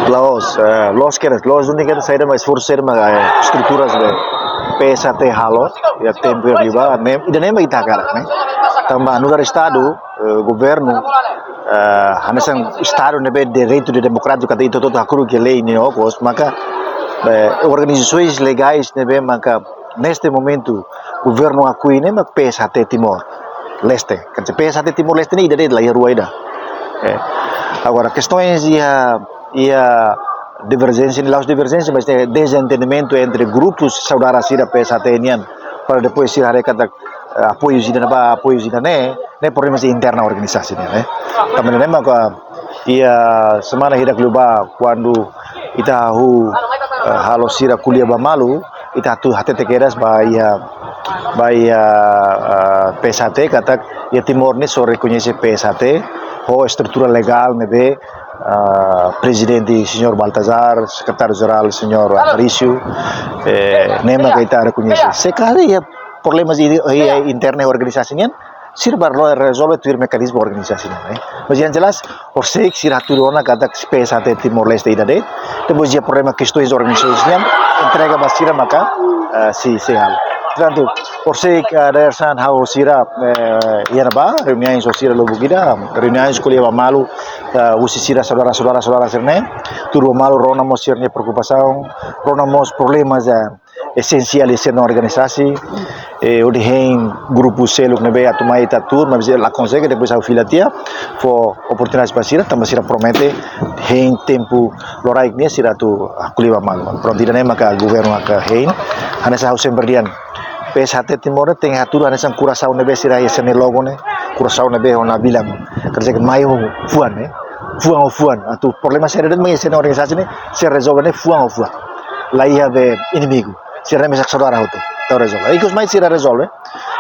Los donde queda sair mais força estruturas de PSAT halo ya tempo yang liba ida nem ita cara né tambah no estado governo hanesan estado nebe direito de democrático kata itu todo hakuru que lei ni okos maka organizações legais nebe maka neste momento governo akui ne mak PSAT Timor Leste kan PSAT Timor Leste ni ida de la rua ida agora questões ia divergência, mas tem desentendimento entre grupos saudara sira PSAT nian para depois sira kata apoio zina né problemas interna organisasi né também né maka ia semana hidak luba quando ita halo sira kuliah bamalu ita tu hate tekeras PSAT kata ia Timor ne so reconhece PSAT ho estrutura legal nebe presidente senhor Baltazar, secretário-geral senhor Aparicio, nema kita reconhece. Sekarang ya problemas interna organisasinya sirba resolve tuir mekanisme organisasinya. Mas yang jelas, orsek siraturona kata PSAT Timor Leste idade, depois ya problema questões organisasinya entrega basira maka si hal. Portanto, orsek dersan hau sira reuniões sira lobo gida, reuniões kuliah malu usi sira saudara serne, turbo malu rona mos sirne preocupação, rona mos problemas essenciais na organisasi, odihem grupo seluk nebe atumai tatur, mas la consegue depois a filatia, for oportunidades basira, tambah sira promete hein tempo loraik ni sira tu kuliah malu. Pronto tidak maka governo aka hein, hanesa hau semberdian PSAT Timor tem atur hanesan Curaçao nebe sira sene logo ne Curaçao nebe ona bilang kerja maio fuan atu problema sério de mais sene organisasi ne se resolve ne fuan lá ia de inimigo se remesak saudara hoto tau resolve ikos mais sira resolve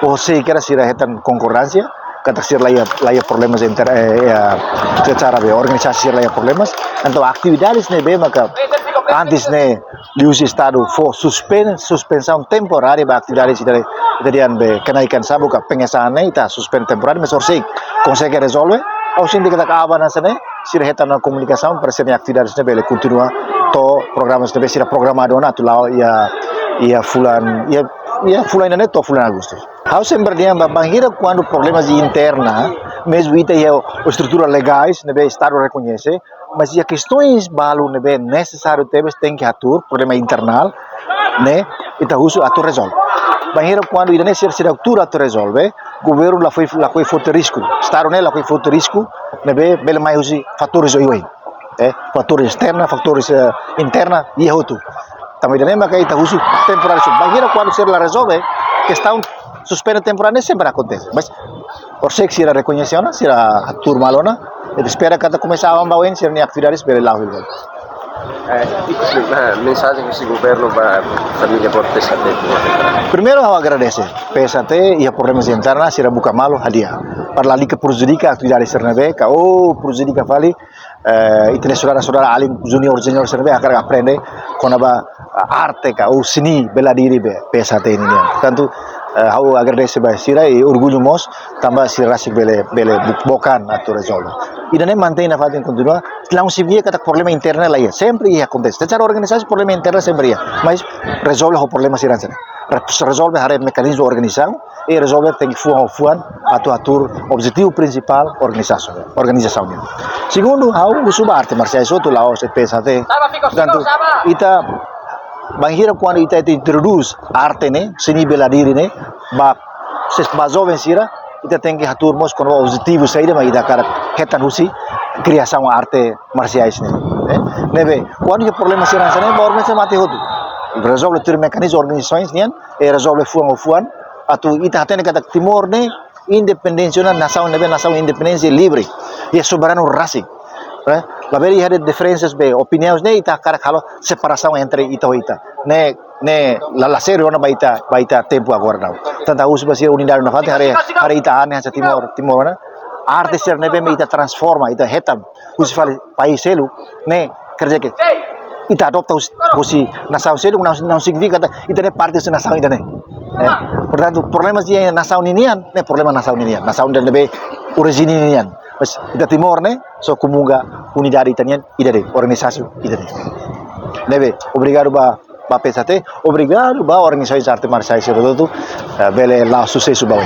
ou se kira sira hetan concorrência kata sira lá ia problemas secara be organisasi sira lá problemas então atividades nebe maka antes ne lius estado for suspensão temporária ba atividades italian be kenaikan sabuka pengesahan ita suspend temporário mas orsei consegue resolve au sindi kita kaabana sene sira hetan na comunicação para ser atividades ne bele continua to programas ne sira programado na tu lao ia fulan ne to fulan Agustus hau sempre dia bangira quando problemas interna mesmo ita estrutura legais ne be estado reconhece mas ia questões balu nebe necessário tem que atur problema internal né ita uso atur resolve banheira quando ida necessário ser atur atur resolve governo la foi forte risco estado né la foi forte risco nebe bele mai usi fatores oi fatores externa fatores interna e outro também ida maka ita uso temporário banheira quando ser la resolve questão suspende temporária sempre acontece mas por se que sira reconheciona sira atur malona espera que começar a bauen ser atividades pelo lado do mensagem que esse governo vai família por PSAT primeiro eu agradeço PSAT e a problemas internos será buka malu hadia para ali que prejudica atividades sernabe ka prejudica fali itene saudara alim junior sernabe akan aprende konaba arte ka seni bela diri be PSAT ini tanto hau agradeço ba sira e orgulho mos tambah sira rasik bele bokan atau resolve ida nem mantém na fase continua não se via kata problema interna lá sempre ia acontece secara organisasi problema interna sempre ia mas resolve o problema sira resolve hare mecanismo organização e resolve tem que fuan atau atur objetivo principal organização segundo hau usuba arte marciais outro lá o PSAT tanto ita bangira quando ita introduz arte ne seni bela diri ne ba jovem sira ita tem que atur mos com o objetivo saída mas ida cara hetan husi criação arte marciais ne nebe quando o problema sira ne borne se mate hotu resolve ter mecanismo organizações nian e resolve fuan atu ita hatene kata Timor ne independência na nação independência livre e soberano raci la veri ada diferenças be opiniões ne ita cara kalau separação entre ita ne la serio na baita tempo agora não tanta uso basir unidade na fate hari ita ane sa Timor na arte ser ne be ita transforma ita hetam usi fale país selu ne kerja ke ita adopta usi nação selu não significa ita ne parte da nação ita ne portanto problemas dia nação ninian ne problema nação ninian nação dan be origin ninian mas ita Timor né so comunga unidade italiana idade organização idade neve obrigado ba PSAT obrigado ba organização arte marciais bele lá sucesso ba